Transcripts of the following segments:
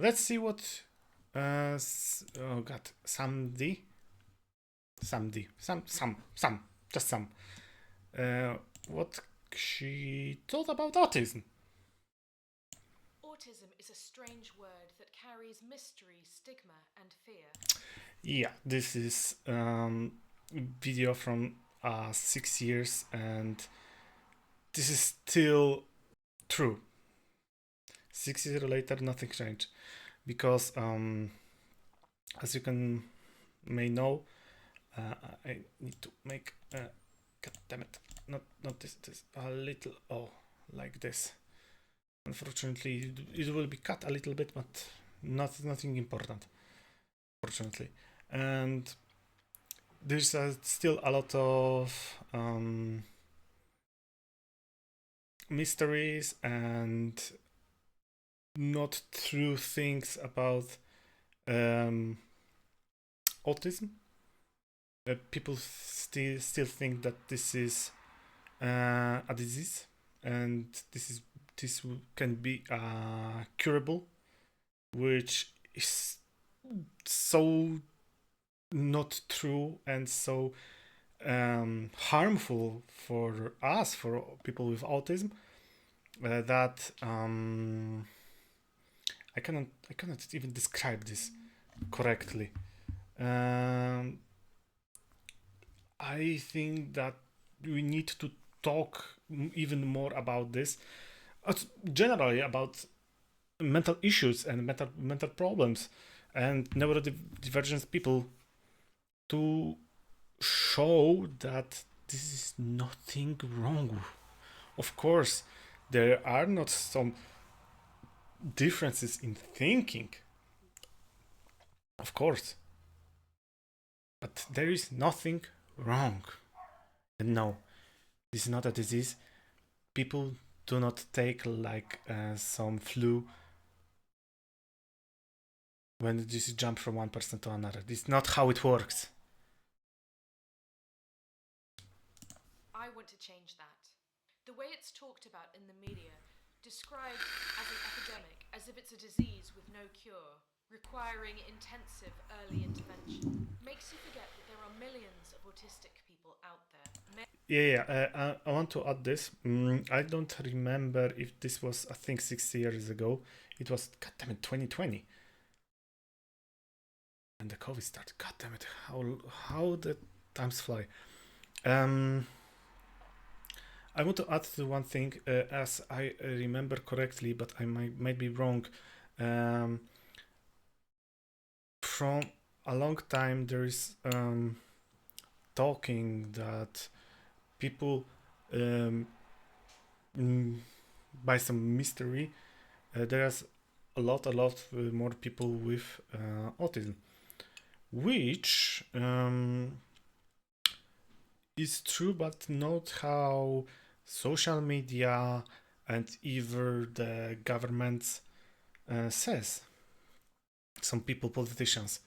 let's see what oh god, just some what she thought about autism. Autism is a strange word that carries mystery, stigma, and fear. Yeah, this is video from 6 years, and this is still true. 6 years later, nothing changed because, as you may know, I need to make. God damn it! Not this. This a little. Oh, like this. Unfortunately, it will be cut a little bit, but nothing important. Fortunately, and there's still a lot of mysteries and not true things about um, autism. People still think that this is a disease, and this can be curable, which is so not true and so harmful for us, for people with autism, that I cannot even describe this correctly. Um, I think that we need to talk even more about this, generally about mental issues and mental problems and neurodivergent people, to show that this is nothing wrong. Of course, there are not some differences in thinking, of course, but there is nothing wrong. And no, this is not a disease. People do not take like some flu when this jump from one person to another. This is not how it works. I want to change that. The way it's talked about in the media, described as an epidemic, as if it's a disease with no cure, requiring intensive early intervention, makes you forget that there are millions of autistic people out there. I want to add this. I don't remember if this was, I think, 6 years ago. It was, god damn it, 2020. And the COVID started. God damn it, how the times fly. I want to add to one thing, as I remember correctly, but I might be wrong. From a long time, there is talking that people, by some mystery, there's a lot more people with autism, which is true, but not how social media and even the government says. Some people, politicians.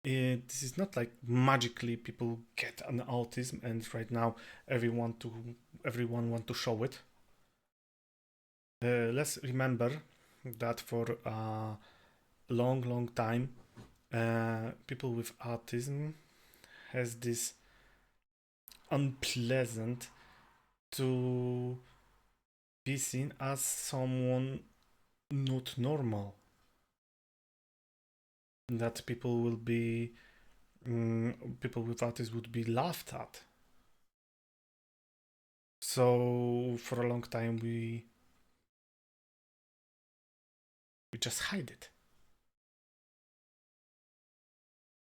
This is not like magically people get an autism and right now everyone want to show it. Let's remember that for a long time, people with autism has this unpleasant to be seen as someone not normal. That people will be people with autism would be laughed at. So for a long time we just hide it.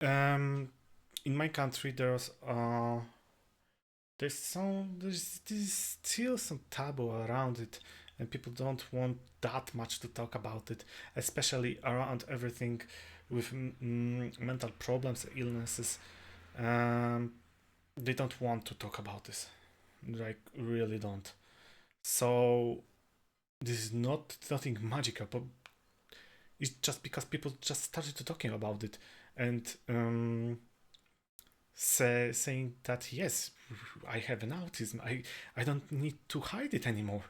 In my country, there's still some taboo around it, and people don't want that much to talk about it, especially around everything with mental problems, illnesses. They don't want to talk about this, like really don't. So this is nothing magical, but it's just because people just started to talking about it and saying that yes, I have an autism. I don't need to hide it anymore.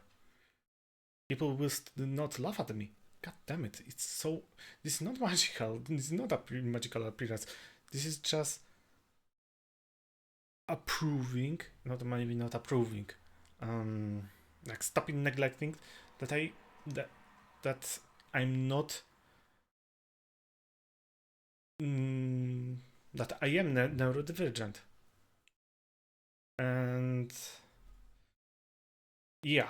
People will not laugh at me. God damn it! It's so. This is not magical. This is not a magical appearance. This is just approving, not maybe not approving, like stopping neglecting that that that I'm not mm, that I am neurodivergent, and yeah,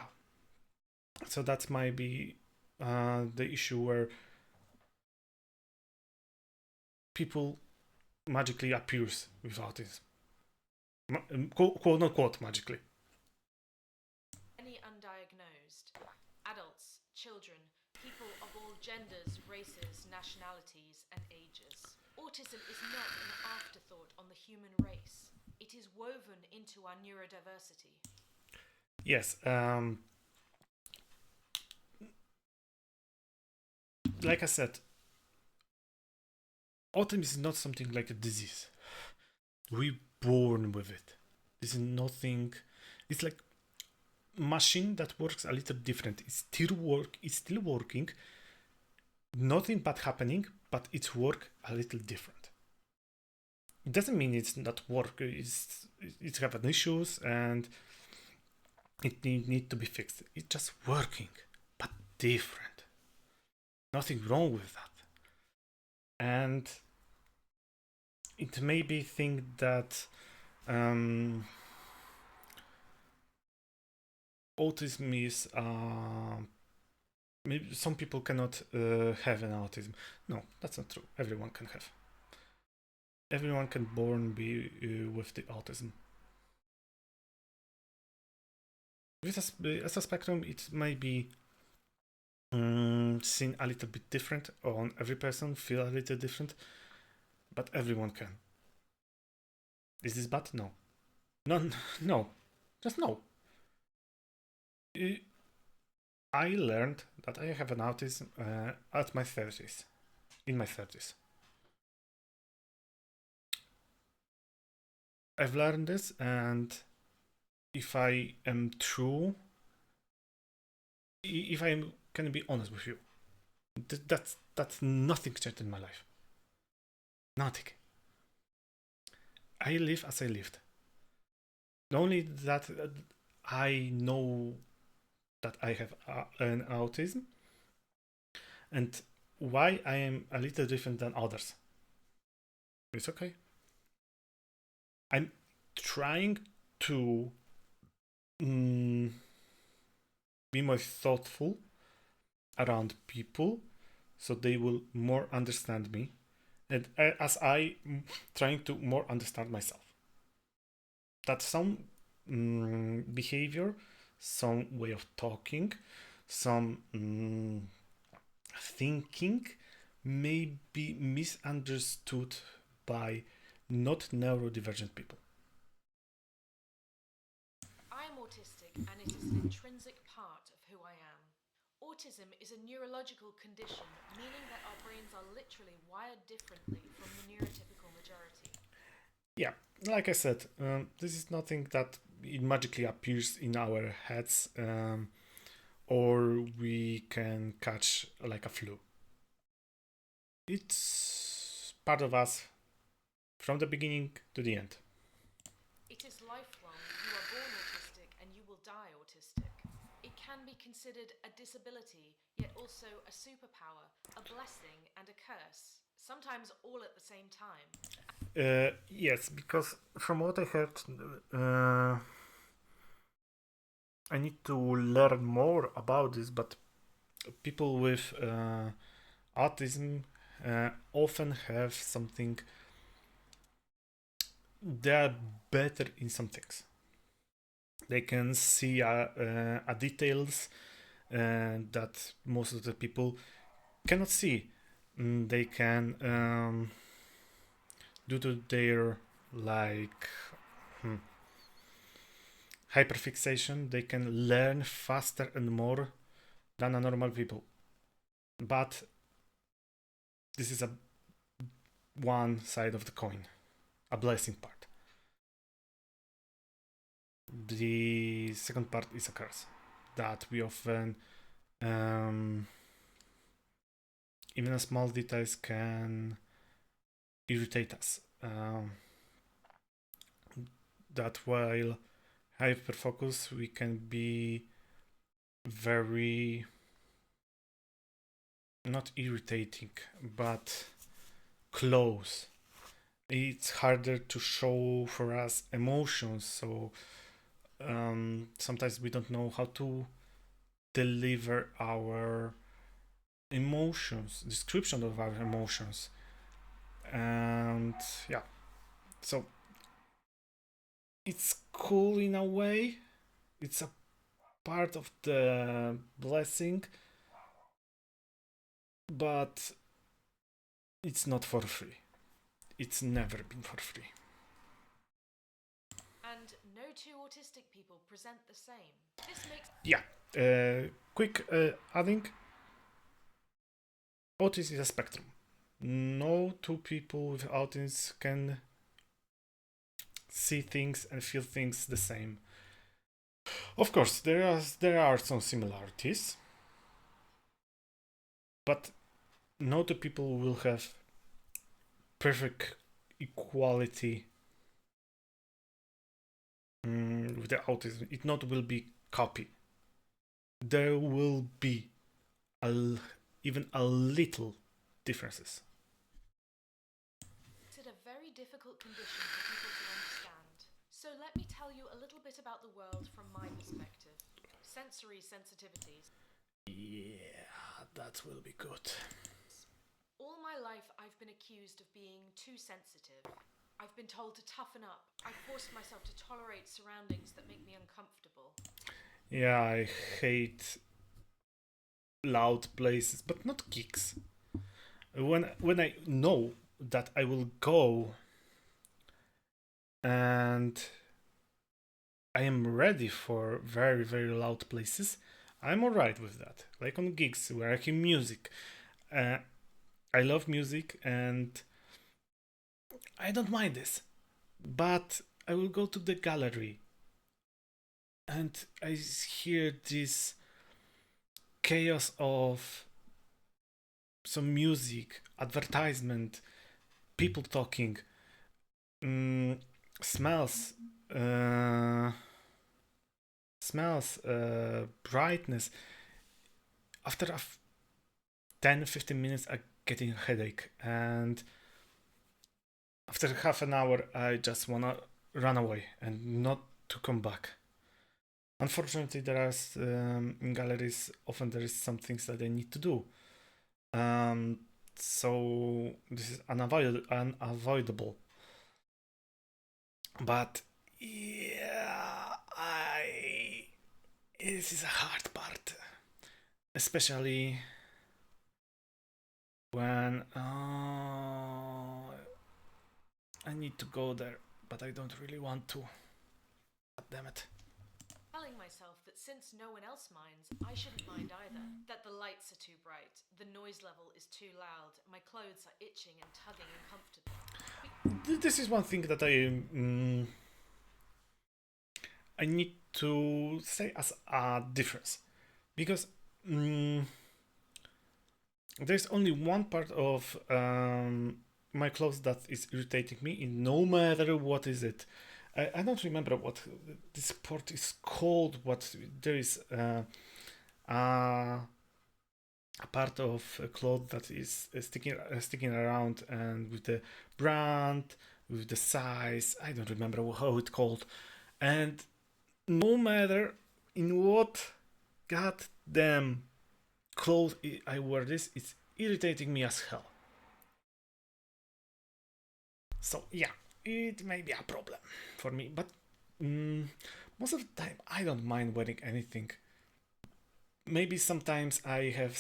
so that might be the issue where people magically appears with autism, quote unquote magically. Any undiagnosed, adults, children, people of all genders, races, nationalities, and ages. Autism is not an afterthought on the human race. It is woven into our neurodiversity. Yes, like I said, autism is not something like a disease. We born with it. This is nothing. It's like machine that works a little different. It's still working. Nothing bad happening, but it's work a little different. It doesn't mean it's not work. It's having issues and it need to be fixed. It's just working, but different. Nothing wrong with that. And it may be think that autism is maybe some people cannot have an autism. No, that's not true. Everyone can have. Everyone can born be with the autism. With as a spectrum, it may be seen a little bit different on every person, feel a little different, but everyone can. Is this bad? No. No, no. Just no. I learned that I have an autism at my 30s. In my 30s. I've learned this, and if I am true, if I can be honest with you, that's nothing changed in my life. Nothing. I live as I lived. Only that I know that I have an autism, and why I am a little different than others. It's okay. I'm trying to be more thoughtful around people so they will more understand me, and as I trying to more understand myself. That some behavior, some way of talking, some thinking may be misunderstood by not neurodivergent people. I am autistic and it is an intrinsic part of who I am. Autism is a neurological condition, meaning that our brains are literally wired differently from the neurotypical majority. Yeah, like I said, this is nothing that it magically appears in our heads, or we can catch like a flu. It's part of us from the beginning to the end. It is lifelong. You are born autistic and you will die autistic. It can be considered a disability, yet also a superpower, a blessing, and a curse, sometimes all at the same time. Yes, because from what I heard, uh, I need to learn more about this, but people with autism often have something, they're better in some things. They can see details that most of the people cannot see. They can, due to their like hmm, hyperfixation, they can learn faster and more than a normal people. But this is a one side of the coin, a blessing part. The second part is a curse that we often um, even a small details can irritate us. That while hyper focus, we can be very not irritating, but close. It's harder to show for us emotions, so sometimes we don't know how to deliver our emotions, description of our emotions, and yeah, so it's cool in a way. It's a part of the blessing, but it's not for free. It's never been for free. And no two autistic people present the same. This makes Yeah. Quick adding: autism is a spectrum. No two people with autism can see things and feel things the same. Of course, there are some similarities, but no two people will have perfect equality with the autism. It not will be copy. There will be even a little differences. it a very difficult condition for people to understand. So let me tell you a little bit about the world from my perspective. Sensory sensitivities. Yeah, that will be good. All my life, I've been accused of being too sensitive. I've been told to toughen up. I've forced myself to tolerate surroundings that make me uncomfortable. Yeah, I hate loud places, but not gigs. When I know that I will go and I am ready for very very loud places, I'm alright with that. Like on gigs where I hear music. Uh, I love music and I don't mind this. But I will go to the gallery and I hear this chaos of some music, advertisement, people talking, mm, smells, uh, brightness. After 10-15 minutes, I getting a headache, and after half an hour, I just wanna run away and not to come back. Unfortunately, there are in galleries often there is some things that they need to do. So this is unavoidable. But yeah, I this is a hard part, especially when I need to go there, but I don't really want to. God damn it. Telling myself that since no one else minds, I shouldn't mind either. That the lights are too bright, the noise level is too loud, my clothes are itching and tugging uncomfortably. This is one thing that I need to say as a difference, because there's only one part of my clothes that is irritating me, no matter what is it. I don't remember what this part is called. What there is a part of a cloth that is sticking around, and with the brand, with the size. I don't remember how it's called. And no matter in what goddamn clothes I wear, this it's irritating me as hell. So yeah, it may be a problem for me, but most of the time I don't mind wearing anything. Maybe sometimes I have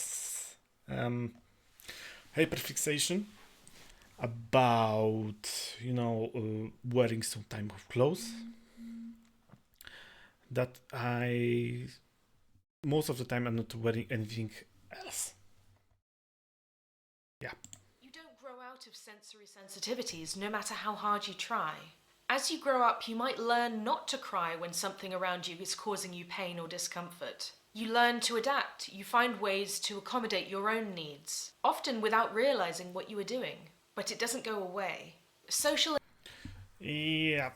hyperfixation about wearing some type of clothes that I most of the time I'm not wearing anything else. Yeah. You don't grow out of sensory sensitivities no matter how hard you try. As you grow up, you might learn not to cry when something around you is causing you pain or discomfort. You learn to adapt. You find ways to accommodate your own needs, often without realizing what you are doing. But it doesn't go away. Social. Yeah,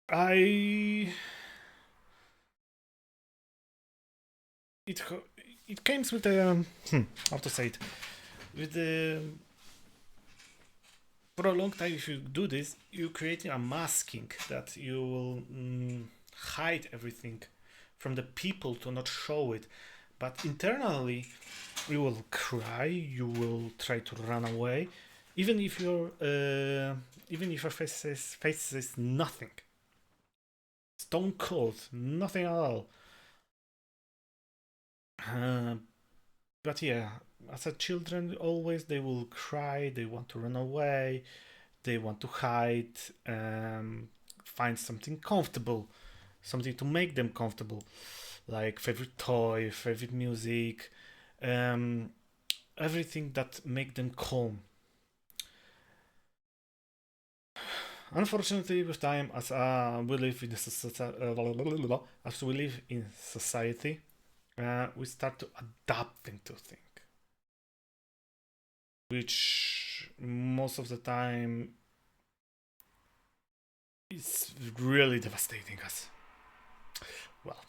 I it it comes with a how to say it, with the for a long time. If you do this, you create a masking that you will hide everything from the people to not show it, but internally you will cry, you will try to run away, even if your face says nothing, stone cold, nothing at all. uh, but yeah, as a children, always they will cry, they want to run away, they want to hide, find something comfortable, something to make them comfortable, like favorite toy, favorite music, um, everything that make them calm. Unfortunately, with time, as we live in as we live in society, we start to adapting to things, which most of the time is really devastating us. Well,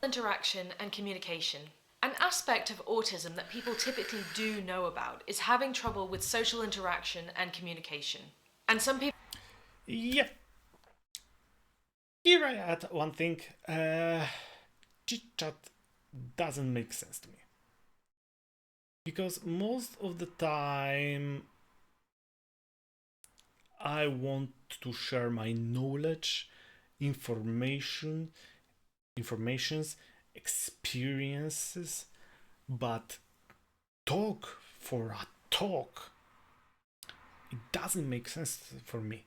Interaction and communication. An aspect of autism that people typically do know about is having trouble with social interaction and communication. And some people. yeah. Here I add one thing. Chit chat doesn't make sense to me because most of the time I want to share my knowledge, information, informations, experiences, but talk for a talk, it doesn't make sense for me.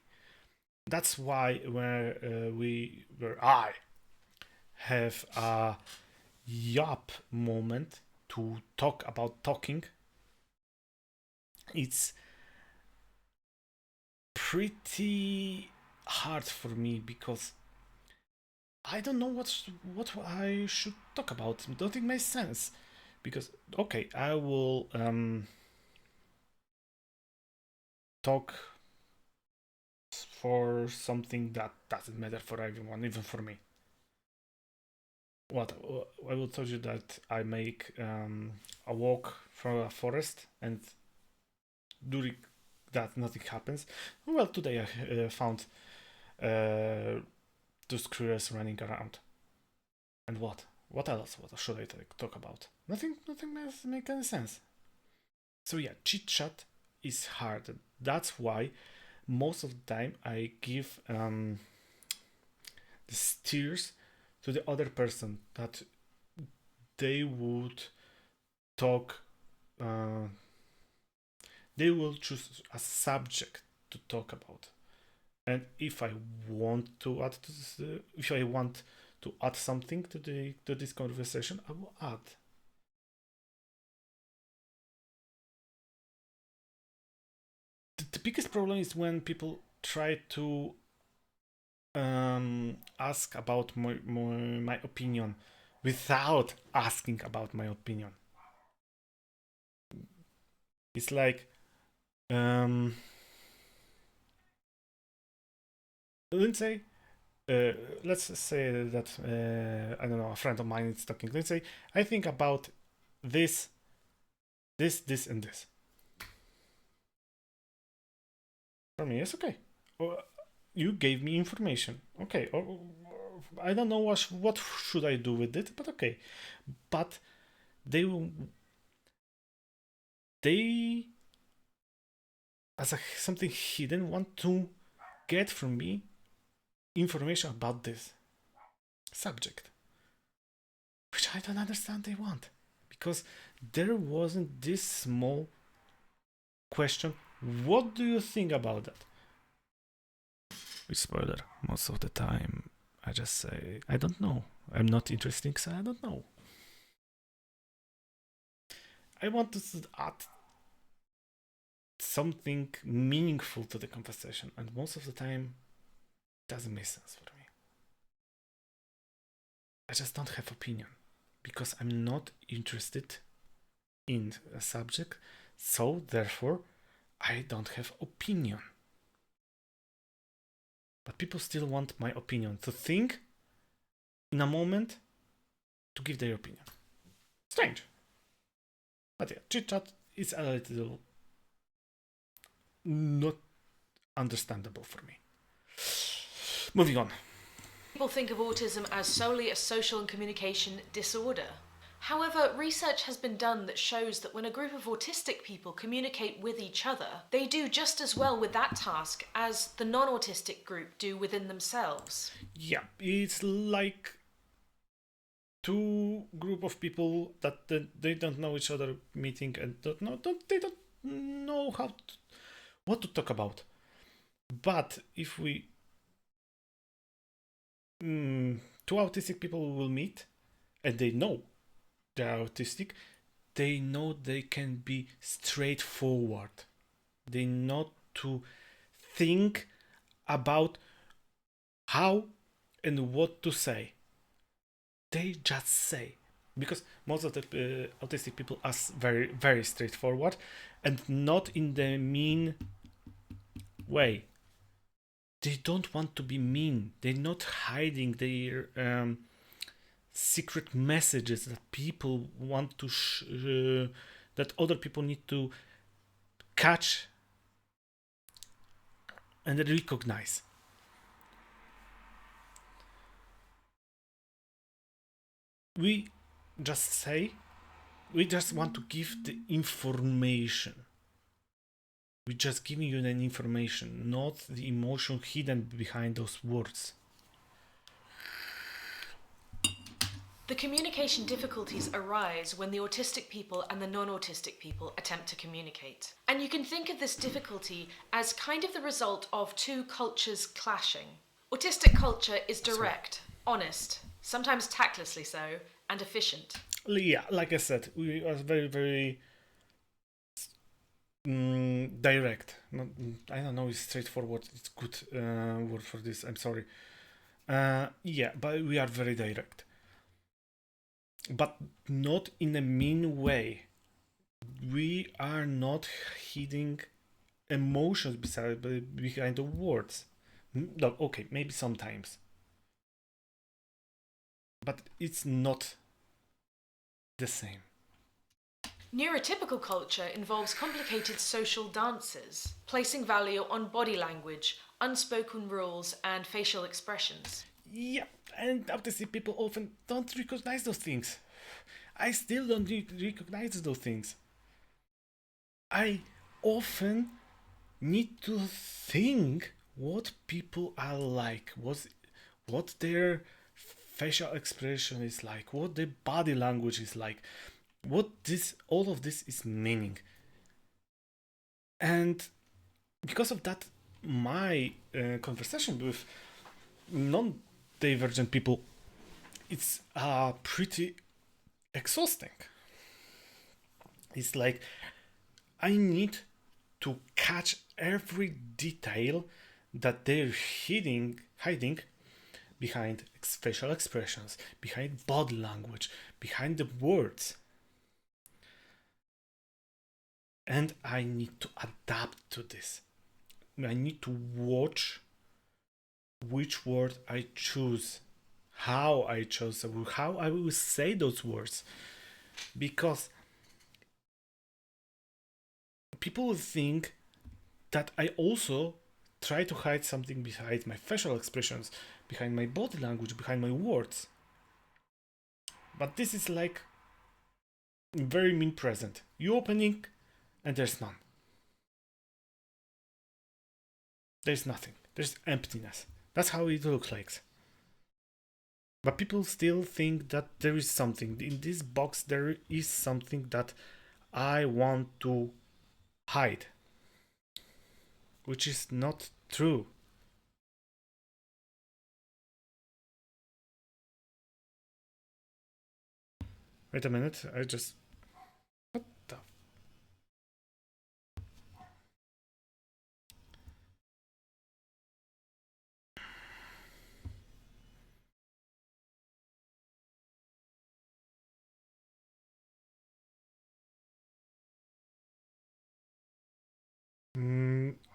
That's why where I have a yup moment to talk about talking, it's pretty hard for me because I don't know what I should talk about. Nothing makes sense because okay, I will talk for something that doesn't matter for everyone, even for me. What I will tell you that I make a walk through a forest, and during that nothing happens. Well, today I found uh, two squirrels running around. And what? What else? What should I talk about? Nothing. Nothing make any sense. So yeah, chit chat is hard. That's why most of the time I give the steers to the other person that they would talk. Uh, they will choose a subject to talk about. And if I want to add to this, if I want to add something to this conversation, I will add. The biggest problem is when people try to ask about my opinion without asking about my opinion. It's like um, let's say let's say that I don't know, a friend of mine is talking. Let's say I think about this, this, and this. For me, it's okay. Or you gave me information. Okay. Or I don't know what should I do with it, but okay. But they they as something hidden want to get from me information about this subject, which I don't understand they want, because there wasn't this small question. What do you think about that? With spoiler, most of the time I just say I don't know. I'm not interested, so I don't know. I want to add something meaningful to the conversation, and most of the time it doesn't make sense for me. I just don't have opinion because I'm not interested in a subject, so therefore I don't have opinion. But people still want my opinion, to think in a moment, to give their opinion. Strange. But yeah, chit chat is a little not understandable for me. Moving on. People think of autism as solely a social and communication disorder. However, research has been done that shows that when a group of autistic people communicate with each other, they do just as well with that task as the non-autistic group do within themselves. Yeah, it's like two group of people that they don't know each other meeting and they don't know what to talk about. But if we two autistic people will meet and they know they're autistic, they know they can be straightforward. They know to think about how and what to say. They just say, because most of the autistic people are very very straightforward and not in the mean way. They don't want to be mean. They're not hiding their secret messages that people want to that other people need to catch and recognize. We just say, we just want to give the information. We're just giving you an information, not the emotion hidden behind those words. The communication difficulties arise when the autistic people and the non-autistic people attempt to communicate. And you can think of this difficulty as kind of the result of two cultures clashing. Autistic culture is direct, honest, sometimes tactlessly so, and efficient. Yeah, like I said, we are very, very direct. Not, I don't know, it's straightforward. It's good word for this. I'm sorry. Yeah, but we are very direct. But not in a mean way. We are not hiding emotions behind the words. No, okay, maybe sometimes. But it's not the same. Neurotypical culture involves complicated social dances, placing value on body language, unspoken rules, and facial expressions. Yeah, and autistic people often don't recognize those things. I still don't recognize those things. I often need to think what people are like, what their facial expression is like, what their body language is like, what this all of this is meaning. And because of that, my conversation with non-divergent people, it's pretty exhausting. It's like I need to catch every detail that they're hiding behind facial expressions, behind body language, behind the words. And I need to adapt to this. I need to watch which word I choose, how I chose, how I will say those words. Because people think that I also try to hide something behind my facial expressions, behind my body language, behind my words. But this is like very mean present. You opening and there's none. There's nothing. There's emptiness. That's how it looks like. But people still think that there is something. In this box, there is something that I want to hide, which is not true. Wait a minute, I just. What the?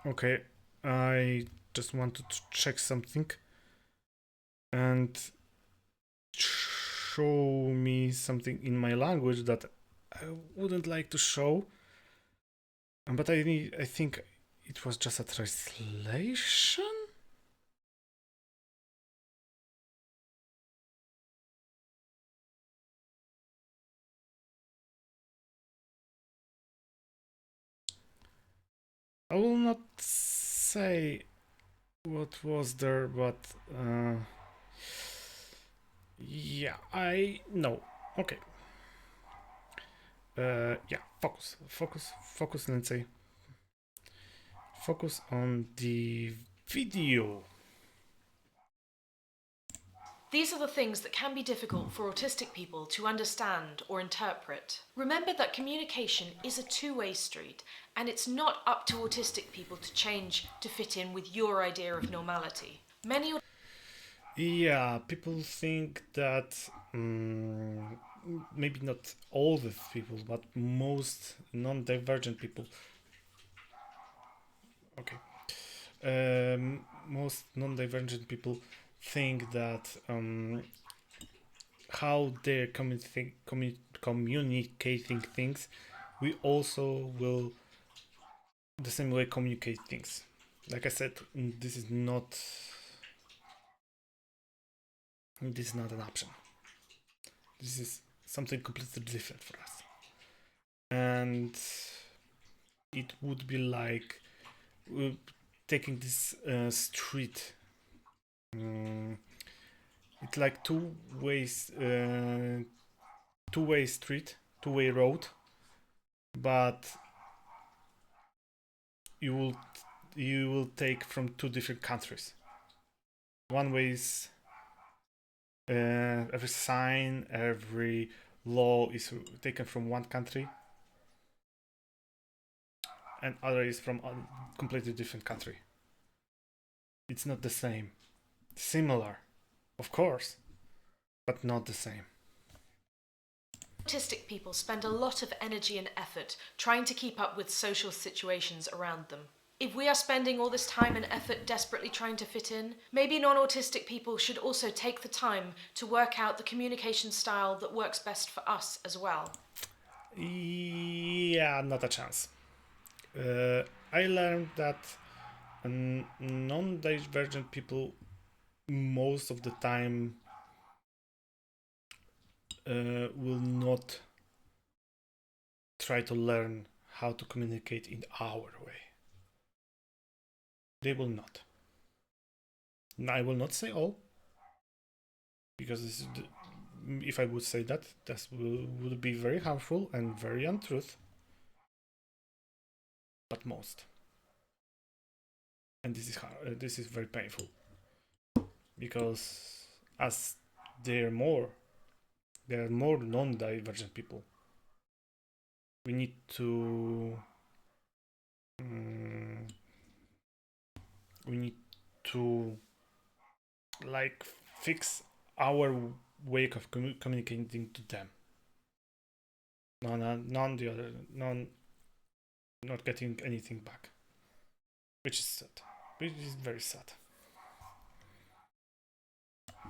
Okay, I just wanted to check something and show me something in my language that I wouldn't like to show, but I think it was just a translation. I will not say what was there, but yeah, I know. Okay. Yeah, focus, Lindsay. Focus on the video. These are the things that can be difficult for autistic people to understand or interpret. Remember that communication is a two-way street, and it's not up to autistic people to change to fit in with your idea of normality. Many Yeah, people think that maybe not all the people, but most non-divergent people. Okay. Most non-divergent people think that how they're communicating things, we also will the same way communicate things. Like I said, this is not an option. This is something completely different for us, and it would be like uh, taking this street. It's like two-way street, two-way road, but you will you will take from two different countries. One way is every sign, every law is taken from one country, and other is from a completely different country. It's not the same. Similar, of course, but not the same. autistic people spend a lot of energy and effort trying to keep up with social situations around them. If we are spending all this time and effort desperately trying to fit in, maybe non-autistic people should also take the time to work out the communication style that works best for us as well. Yeah, not a chance. Uh, I learned that non-divergent people most of the time will not try to learn how to communicate in our way. They will not. I will not say all, because if I would say that, would be very harmful and very untruth. But most, and this is very painful because as there are more, there are more non-divergent people. We need to um, we need to like fix our way of communicating to them. None the other, none not getting anything back, which is sad. Which is very sad.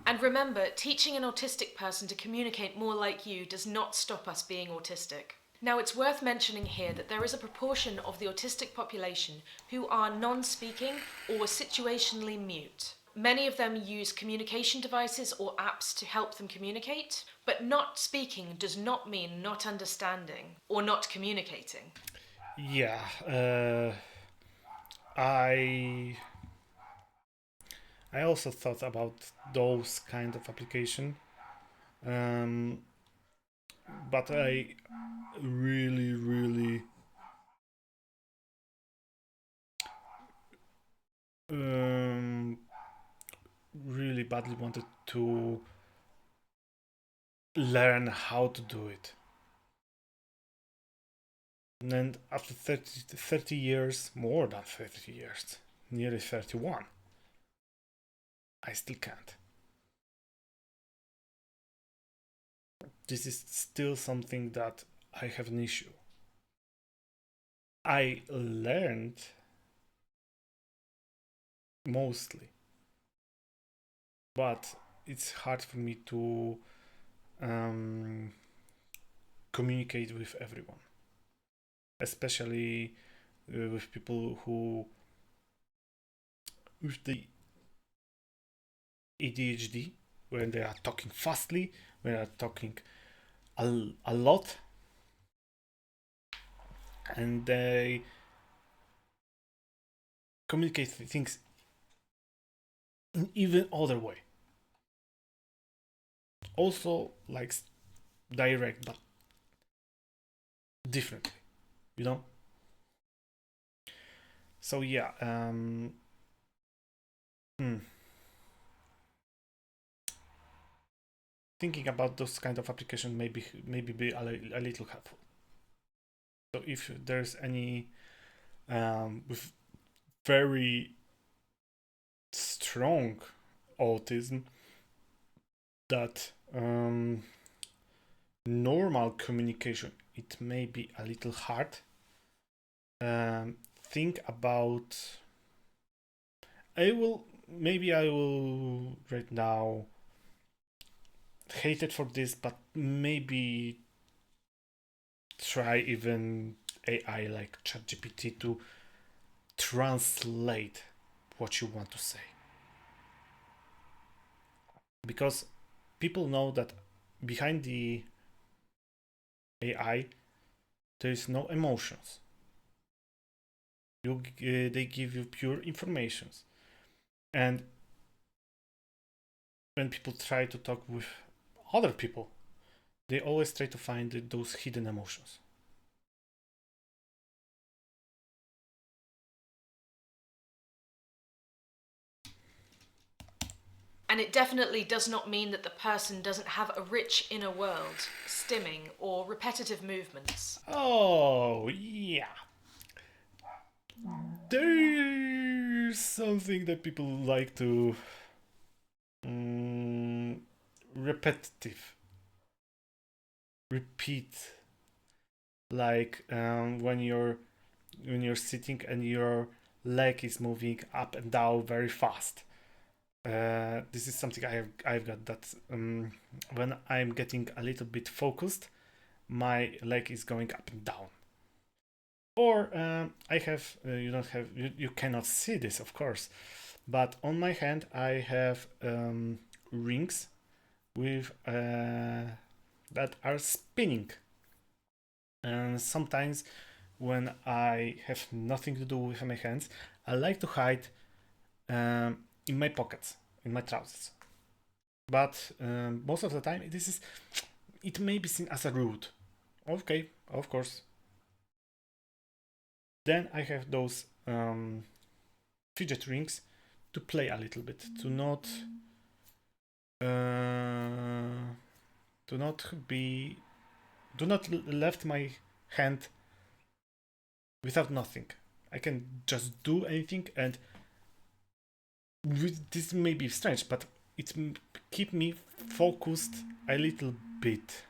And remember, teaching an autistic person to communicate more like you does not stop us being autistic. Now, it's worth mentioning here that there is a proportion of the autistic population who are non-speaking or situationally mute. Many of them use communication devices or apps to help them communicate, but not speaking does not mean not understanding or not communicating. Yeah, I I also thought about those kind of application, um, but I really, really um, really badly wanted to learn how to do it. And then after 30 years, more than 30 years, nearly 31, I still can't. This is still something that I have an issue. I learned mostly, but it's hard for me to um, communicate with everyone, especially with people who with the ADHD, when they are talking fastly, when they are talking a lot, and they communicate things in even other way. Also, like direct, but differently, you know. So yeah, hmm, thinking about those kind of applications maybe be a little helpful. So if there's any with very strong autism that normal communication it may be a little hard. Think about I will right now hate it for this, but maybe try even AI like ChatGPT to translate what you want to say. Because people know that behind the AI there is no emotions. They give you pure informations. And when people try to talk with other people, they always try to find those hidden emotions. And it definitely does not mean that the person doesn't have a rich inner world, stimming, or repetitive movements. Oh, yeah. There's something that people like to um, repetitive repeat, like when you're sitting and your leg is moving up and down very fast. This is something I've got that when I'm getting a little bit focused, my leg is going up and down. Or I have you don't have you cannot see this of course, but on my hand I have rings with that are spinning. And sometimes when I have nothing to do with my hands, I like to hide in my pockets, in my trousers. But most of the time, it may be seen as a rude. Okay, of course. Then I have those fidget rings to play a little bit, uh, to not be, do not left my hand without nothing. I can just do anything, and this may be strange, but it keep me focused a little bit.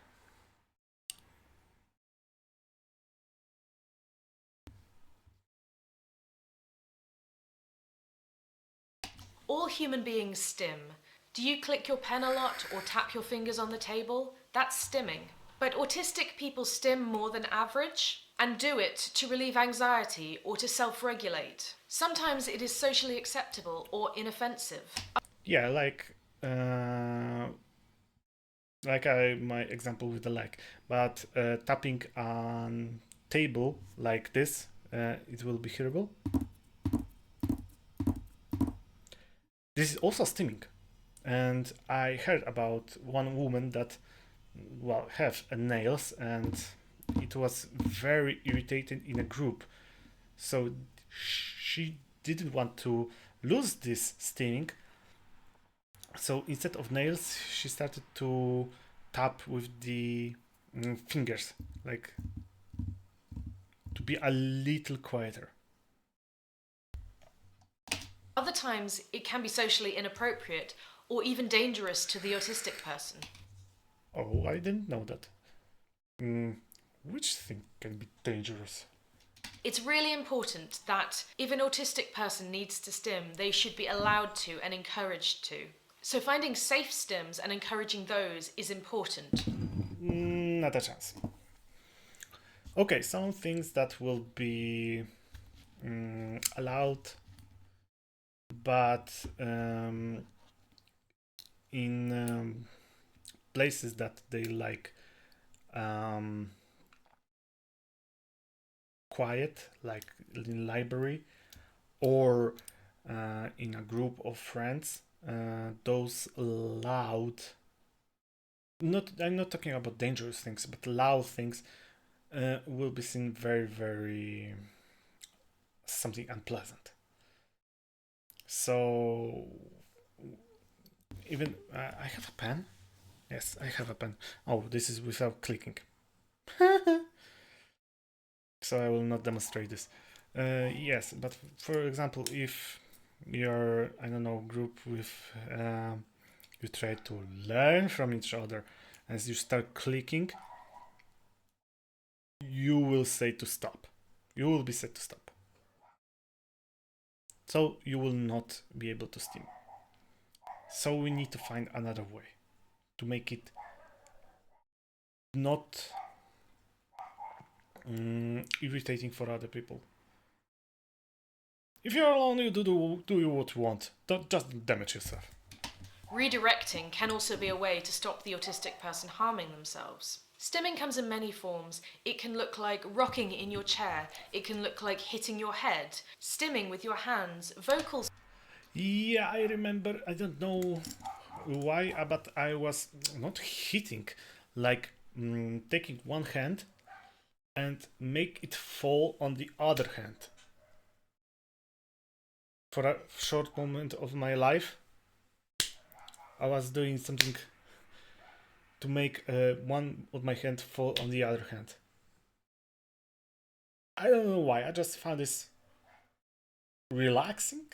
All human beings stim. Do you click your pen a lot or tap your fingers on the table? That's stimming. But autistic people stim more than average and do it to relieve anxiety or to self regulate. Sometimes it is socially acceptable or inoffensive. Yeah, like my example with the leg, but tapping on table like this, it will be hearable. This is also stimming, and I heard about one woman that have nails, and it was very irritating in a group. So she didn't want to lose this stimming. So instead of nails, she started to tap with the fingers, like to be a little quieter. Other times it can be socially inappropriate or even dangerous to the autistic person. Oh, I didn't know that. Which thing can be dangerous? It's really important that if an autistic person needs to stim, they should be allowed to and encouraged to. So finding safe stims and encouraging those is important. Not a chance. Okay, some things that will be allowed, but in places that they like um, quiet, like in library or in a group of friends, those loud. Not, I'm not talking about dangerous things, but loud things will be seen very, very something unpleasant. So even I have a pen. Yes, I have a pen. Oh, this is without clicking. So I will not demonstrate this. Yes, but for example, if you're, I don't know, group with you try to learn from each other, as you start clicking, you will say to stop. You will be said to stop. So you will not be able to steam. So we need to find another way to make it not irritating for other people. If you're alone, you do what you want. Don't just damage yourself. Redirecting can also be a way to stop the autistic person harming themselves. Stimming comes in many forms. It can look like rocking in your chair. It can look like hitting your head, stimming with your hands, vocals. Yeah, I remember. I don't know why, but I was not hitting, like taking one hand and make it fall on the other hand. For a short moment of my life, I was doing something to make one of my hand fall on the other hand. I don't know why. I just found this relaxing,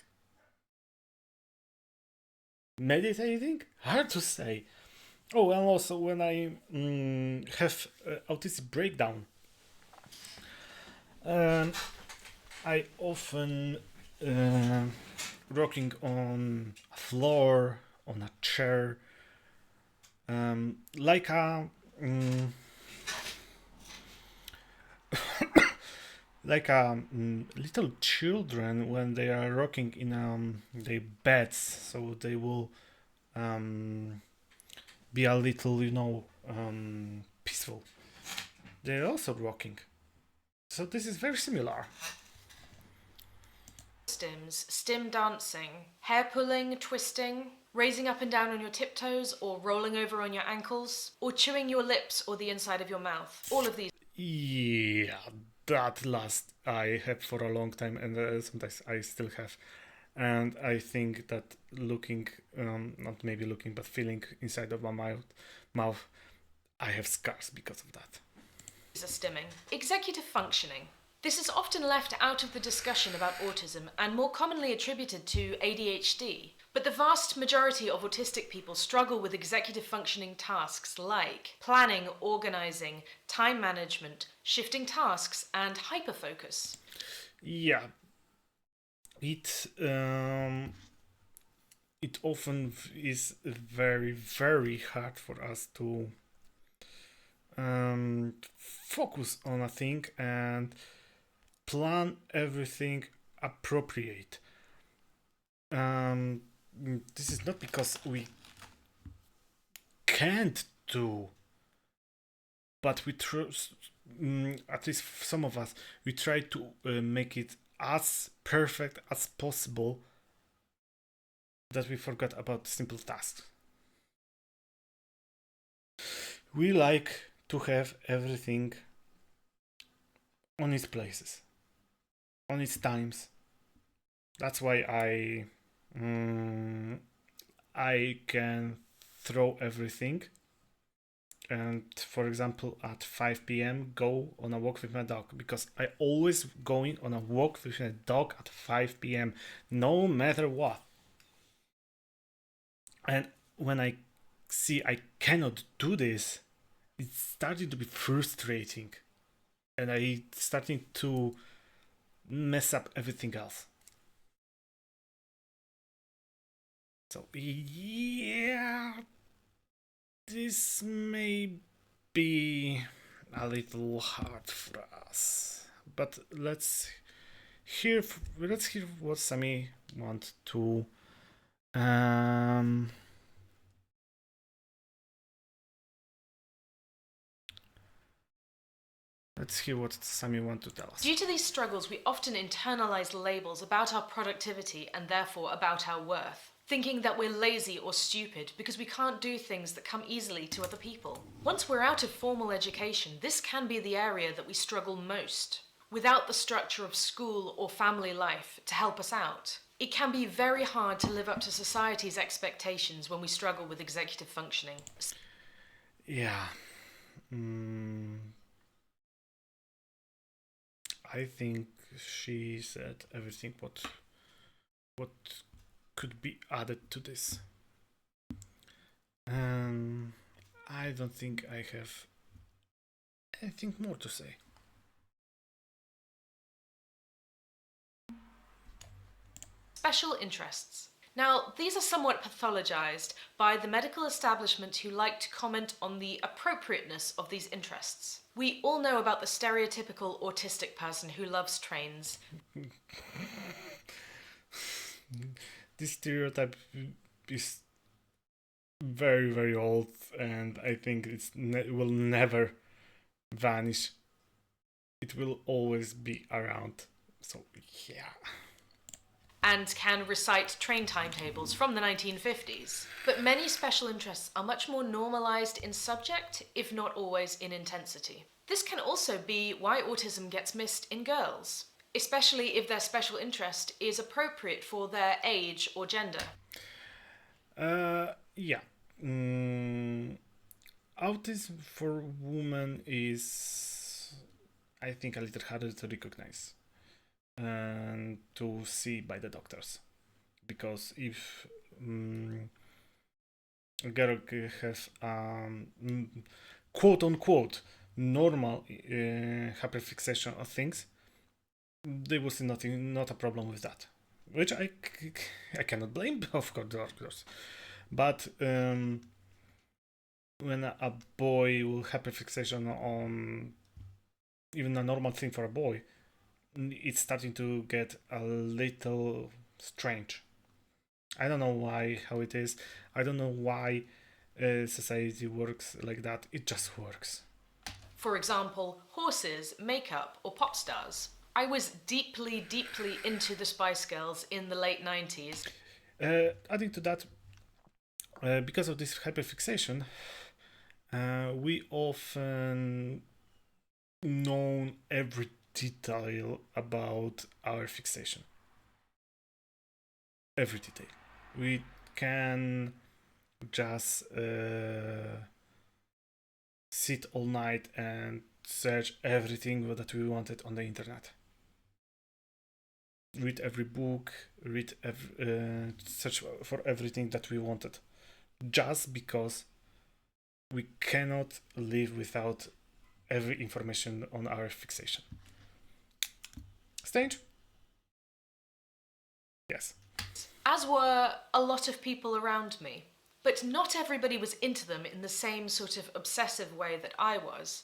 meditating. Hard to say. Oh, and also when I have autistic breakdown, um, I often rocking on a floor, on a chair, like a like a little children when they are rocking in their beds, so they will be a little, peaceful. They're also rocking, so this is very similar. Stims, stim dancing, hair pulling, twisting, raising up and down on your tiptoes, or rolling over on your ankles, or chewing your lips or the inside of your mouth. All of these. Yeah, that last I had for a long time, and sometimes I still have. And I think that looking, not maybe looking, but feeling inside of my mouth, I have scars because of that. Are stimming. Executive functioning. This is often left out of the discussion about autism and more commonly attributed to ADHD. But the vast majority of autistic people struggle with executive functioning tasks like planning, organising, time management, shifting tasks, and hyperfocus. Yeah, it often is very, very hard for us to focus on a thing and plan everything appropriate. This is not because we can't do, but we at least some of us, we try to make it as perfect as possible that we forgot about simple tasks. We like to have everything on its places, on its times. That's why I can throw everything and, for example, at 5 p.m. go on a walk with my dog, because I always going on a walk with my dog at 5 p.m. no matter what. And when I see I cannot do this, it's starting to be frustrating, and I starting to mess up everything else. So yeah, this may be a little hard for us, but let's hear what Sammy want to. Um, let's hear what Sammy want to tell us. Due to these struggles, we often internalize labels about our productivity and therefore about our worth, thinking that we're lazy or stupid because we can't do things that come easily to other people. Once we're out of formal education, this can be the area that we struggle most. Without the structure of school or family life to help us out, it can be very hard to live up to society's expectations when we struggle with executive functioning. Yeah. I think she said everything what could be added to this. I don't think I have anything more to say. Special interests. Now, these are somewhat pathologized by the medical establishment who like to comment on the appropriateness of these interests. We all know about the stereotypical autistic person who loves trains. This stereotype is very, very old, and I think it will never vanish. It will always be around. So, yeah. And can recite train timetables from the 1950s. But many special interests are much more normalized in subject, if not always in intensity. This can also be why autism gets missed in girls, especially if their special interest is appropriate for their age or gender. Yeah. Autism for women is, I think, a little harder to recognize and to see by the doctors, because if a girl has quote unquote normal hyperfixation of things, there was not a problem with that, which I cannot blame, of course. But when a boy will hyperfixation on even a normal thing for a boy, it's starting to get a little strange. I don't know why, how it is. I don't know why society works like that. It just works. For example, horses, makeup, or pop stars. I was deeply, deeply into the Spice Girls in the late 90s. Adding to that, because of this hyperfixation, we often know every detail about our fixation. Every detail. We can just sit all night and search everything that we wanted on the internet. Read every book, search for everything that we wanted, just because we cannot live without every information on our fixation. Strange? Yes. As were a lot of people around me. But not everybody was into them in the same sort of obsessive way that I was.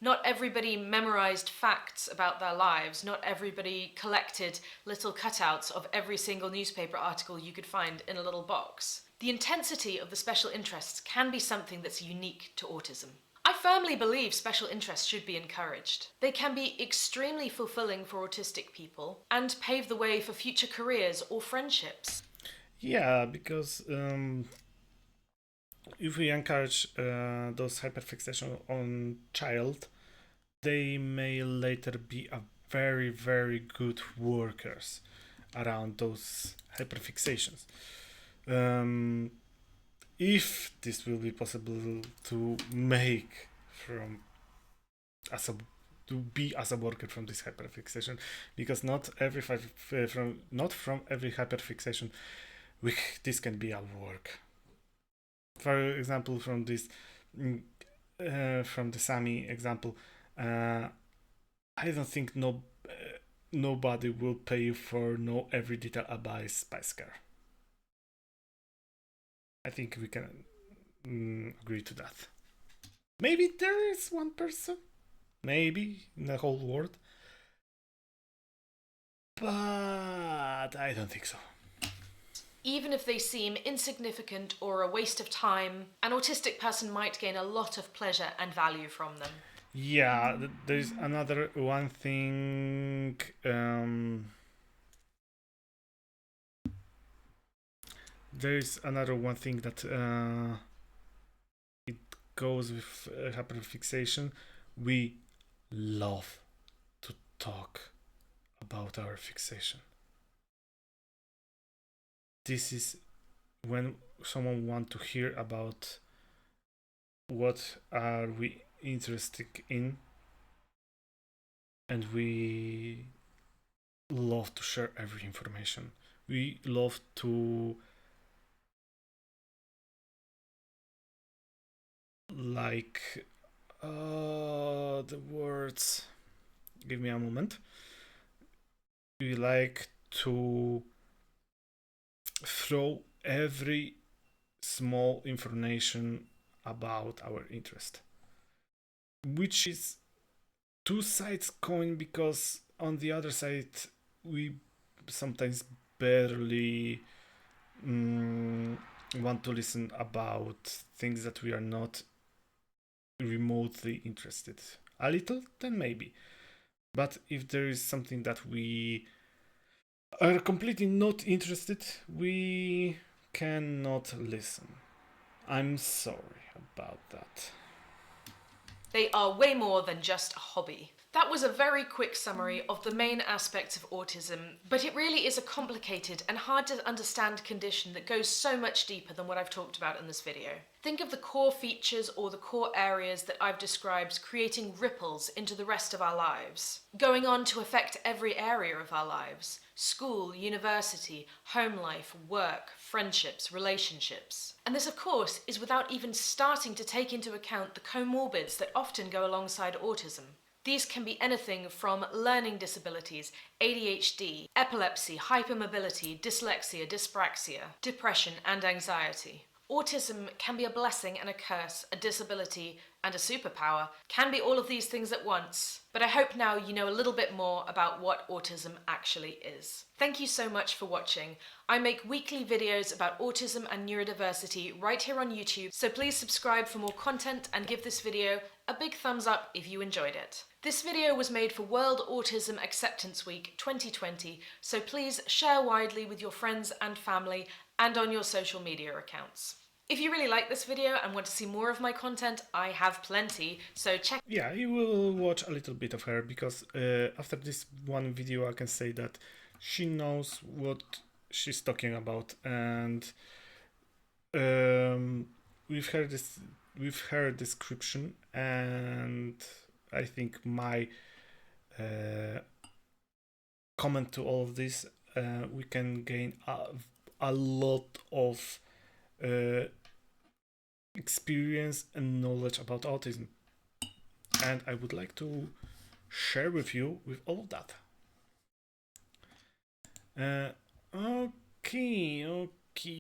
Not everybody memorized facts about their lives. Not everybody collected little cutouts of every single newspaper article you could find in a little box. The intensity of the special interests can be something that's unique to autism. I firmly believe special interests should be encouraged. They can be extremely fulfilling for autistic people and pave the way for future careers or friendships. Yeah, because if we encourage those hyperfixation on child, they may later be a very, very good workers around those hyperfixations. If this will be possible to make from as a to be as a worker from this hyperfixation, because not from every hyperfixation this can be a work. For example, from this from the Sami example, I don't think nobody will pay you for know every detail about a spice car. I think we can agree to that. Maybe there is one person, maybe in the whole world, but I don't think so. Even if they seem insignificant or a waste of time, an autistic person might gain a lot of pleasure and value from them. Yeah, there's another one thing. There's another one thing that it goes with hyperfixation. We love to talk about our fixation. This is when someone want to hear about what are we interested in, and we love to share every information. We love to like the words, give me a moment. We like to throw every small information about our interest, which is two sides coin, because on the other side we sometimes barely want to listen about things that we are not remotely interested. A little, then maybe. But if there is something that we are completely not interested, we cannot listen. I'm sorry about that. They are way more than just a hobby. That was a very quick summary of the main aspects of autism, but it really is a complicated and hard to understand condition that goes so much deeper than what I've talked about in this video. Think of the core features or the core areas that I've described creating ripples into the rest of our lives, going on to affect every area of our lives: school, university, home life, work, friendships, relationships. And this, of course, is without even starting to take into account the comorbids that often go alongside autism. These can be anything from learning disabilities, ADHD, epilepsy, hypermobility, dyslexia, dyspraxia, depression, and anxiety. Autism can be a blessing and a curse, a disability and a superpower, can be all of these things at once. But I hope now you know a little bit more about what autism actually is. Thank you so much for watching. I make weekly videos about autism and neurodiversity right here on YouTube, so please subscribe for more content and give this video a big thumbs up if you enjoyed it. This video was made for World Autism Acceptance Week 2020, so please share widely with your friends and family and on your social media accounts. If you really like this video and want to see more of my content, I have plenty, so check. Yeah, you will watch a little bit of her, because after this one video I can say that she knows what she's talking about, and we've her description, and I think my comment to all of this, we can gain a lot of experience and knowledge about autism, and I would like to share with you with all of that. Okay,